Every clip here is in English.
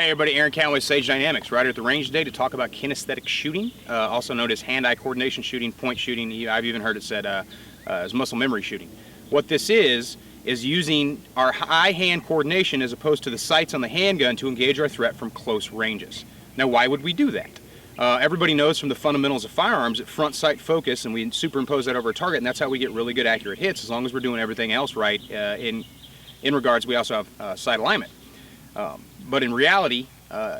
Hey everybody, Aaron Cowan with Sage Dynamics, right here at the range today to talk about kinesthetic shooting, also known as hand-eye coordination shooting, point shooting. I've even heard it said as muscle memory shooting. What this is using our eye-hand coordination as opposed to the sights on the handgun to engage our threat from close ranges. Now, why would we do that? Everybody knows from the fundamentals of firearms that front sight focus, and we superimpose that over a target, and that's how we get really good accurate hits, as long as we're doing everything else right. In regards, we also have sight alignment. But in reality,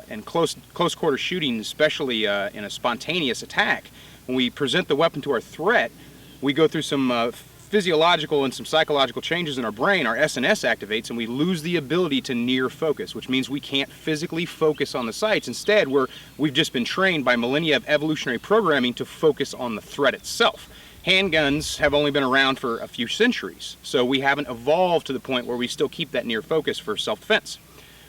in close quarter shooting, especially in a spontaneous attack, when we present the weapon to our threat, we go through some physiological and some psychological changes in our brain. Our SNS activates and we lose the ability to near focus, which means we can't physically focus on the sights. Instead, we've just been trained by millennia of evolutionary programming to focus on the threat itself. Handguns have only been around for a few centuries, so we haven't evolved to the point where we still keep that near focus for self-defense.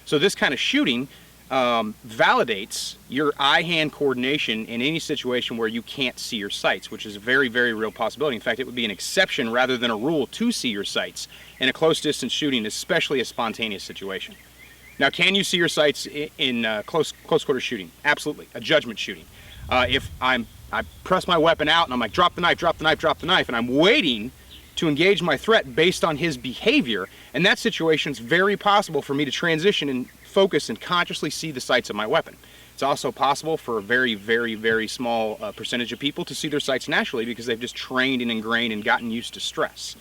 So this kind of shooting validates your eye-hand coordination in any situation where you can't see your sights, which is a very, very real possibility. In fact, it would be an exception rather than a rule to see your sights in a close-distance shooting, especially a spontaneous situation. Now, can you see your sights in close-quarter shooting? Absolutely. A judgment shooting. If I press my weapon out and I'm like, drop the knife, drop the knife, drop the knife, and I'm waiting to engage my threat based on his behavior, in that situation it's very possible for me to transition and focus and consciously see the sights of my weapon. It's also possible for a very, very, very small percentage of people to see their sights naturally because they've just trained and ingrained and gotten used to stress.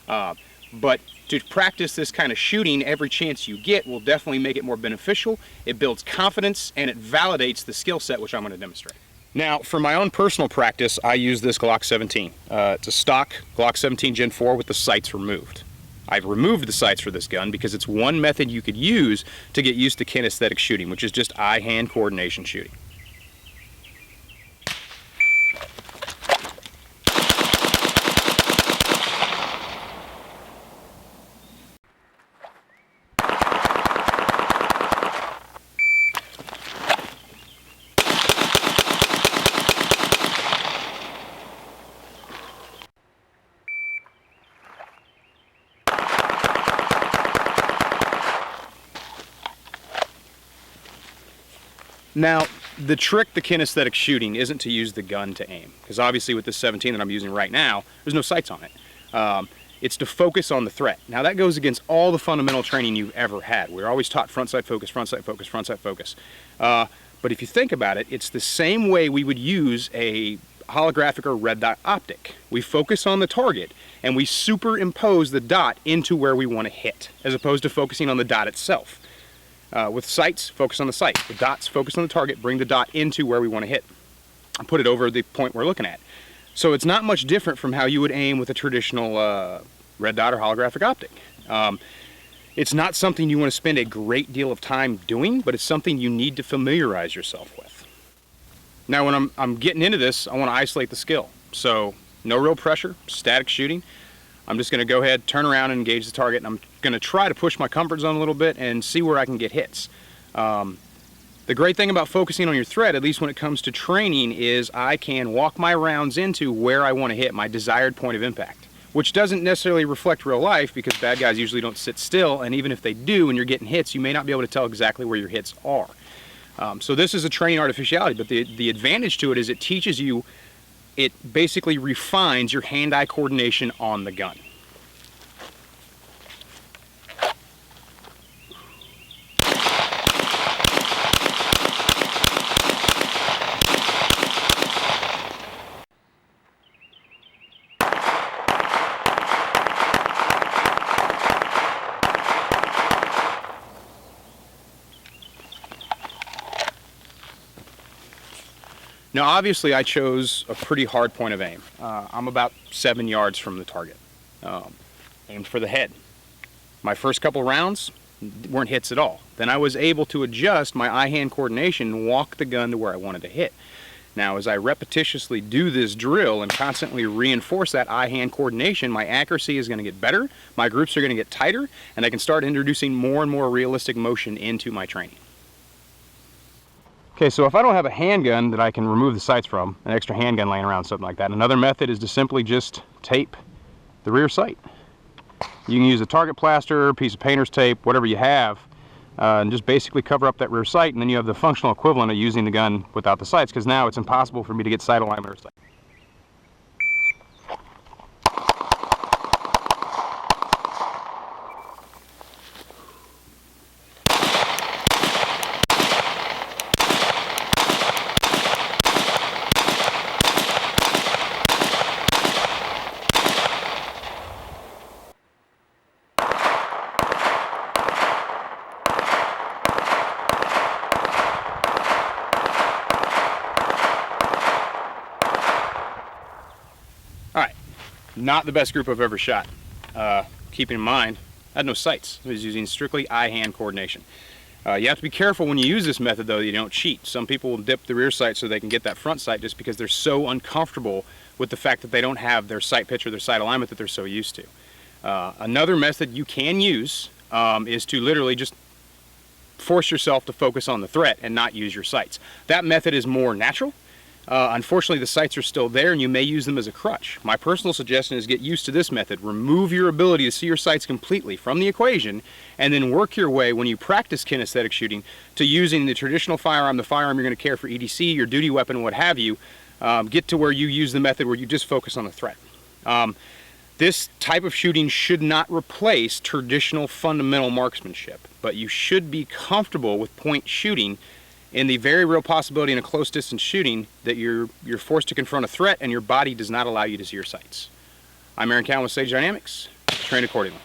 But to practice this kind of shooting every chance you get will definitely make it more beneficial. It builds confidence and it validates the skill set, which I'm going to demonstrate. Now, for my own personal practice, I use this Glock 17. It's a stock Glock 17 Gen 4 with the sights removed. I've removed the sights for this gun because it's one method you could use to get used to kinesthetic shooting, which is just eye-hand coordination shooting. Now, the trick to kinesthetic shooting isn't to use the gun to aim, because obviously with this 17 that I'm using right now, there's no sights on it. It's to focus on the threat. Now that goes against all the fundamental training you've ever had. We're always taught front sight focus, front sight focus, front sight focus. But if you think about it, it's the same way we would use a holographic or red dot optic. We focus on the target and we superimpose the dot into where we want to hit, as opposed to focusing on the dot itself. With sights, focus on the sight. With dots, focus on the target, bring the dot into where we want to hit, and put it over the point we're looking at. So it's not much different from how you would aim with a traditional red dot or holographic optic. It's not something you want to spend a great deal of time doing, but it's something you need to familiarize yourself with. Now when I'm getting into this, I want to isolate the skill. So no real pressure, static shooting. I'm just going to go ahead, turn around and engage the target, and I'm going to try to push my comfort zone a little bit and see where I can get hits. The great thing about focusing on your threat, at least when it comes to training, is I can walk my rounds into where I want to hit, my desired point of impact, which doesn't necessarily reflect real life because bad guys usually don't sit still, and even if they do and you're getting hits, you may not be able to tell exactly where your hits are. So this is a training artificiality, but the advantage to it is it teaches you, it basically refines your hand-eye coordination on the gun. Now obviously I chose a pretty hard point of aim. I'm about 7 yards from the target. Aimed for the head. My first couple rounds weren't hits at all. Then I was able to adjust my eye-hand coordination and walk the gun to where I wanted to hit. Now as I repetitiously do this drill and constantly reinforce that eye-hand coordination, my accuracy is going to get better, my groups are going to get tighter, and I can start introducing more and more realistic motion into my training. Okay, so if I don't have a handgun that I can remove the sights from, an extra handgun laying around, something like that, another method is to simply just tape the rear sight. You can use a target plaster, piece of painter's tape, whatever you have, and just basically cover up that rear sight, and then you have the functional equivalent of using the gun without the sights, because now it's impossible for me to get sight alignment or sight. Alright, not the best group I've ever shot. Keeping in mind, I had no sights. I was using strictly eye-hand coordination. You have to be careful when you use this method, though, that you don't cheat. Some people will dip the rear sight so they can get that front sight just because they're so uncomfortable with the fact that they don't have their sight pitch or their sight alignment that they're so used to. Another method you can use is to literally just force yourself to focus on the threat and not use your sights. That method is more natural. Unfortunately, the sights are still there and you may use them as a crutch. My personal suggestion is get used to this method. Remove your ability to see your sights completely from the equation, and then work your way, when you practice kinesthetic shooting, to using the traditional firearm, the firearm you're going to carry for EDC, your duty weapon, what have you. Get to where you use the method where you just focus on the threat. This type of shooting should not replace traditional fundamental marksmanship, but you should be comfortable with point shooting in the very real possibility in a close distance shooting that you're forced to confront a threat and your body does not allow you to see your sights. I'm Aaron Cowan with Sage Dynamics. Train accordingly.